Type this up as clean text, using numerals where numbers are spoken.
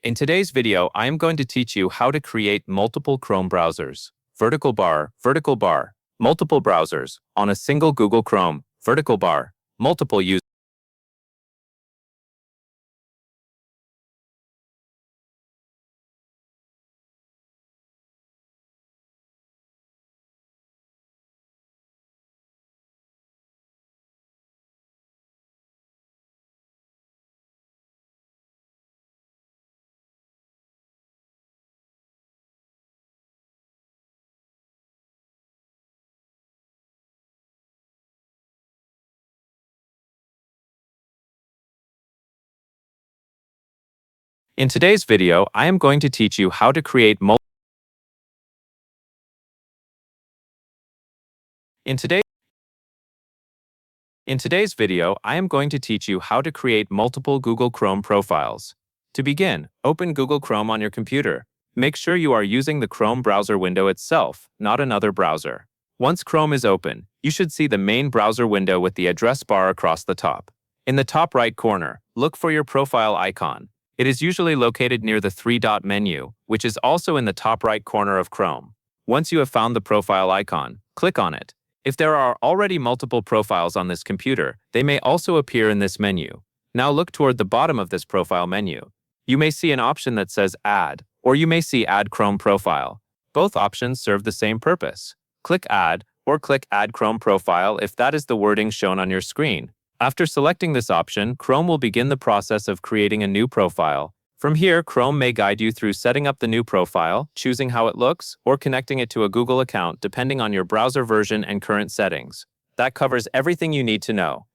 In today's video, I am going to teach you how to create multiple Chrome browsers. Vertical bar, multiple browsers on a single Google Chrome, vertical bar, multiple users. In today's video, I am going to teach you how to create In today's video, I am going to teach you how to create multiple Google Chrome profiles. To begin, open Google Chrome on your computer. Make sure you are using the Chrome browser window itself, not another browser. Once Chrome is open, you should see the main browser window with the address bar across the top. In the top right corner, look for your profile icon. It is usually located near the three-dot menu, which is also in the top right corner of Chrome. Once you have found the profile icon, click on it. If there are already multiple profiles on this computer, they may also appear in this menu. Now look toward the bottom of this profile menu. You may see an option that says Add, or you may see Add Chrome Profile. Both options serve the same purpose. Click Add, or click Add Chrome Profile if that is the wording shown on your screen. After selecting this option, Chrome will begin the process of creating a new profile. From here, Chrome may guide you through setting up the new profile, choosing how it looks, or connecting it to a Google account depending on your browser version and current settings. That covers everything you need to know.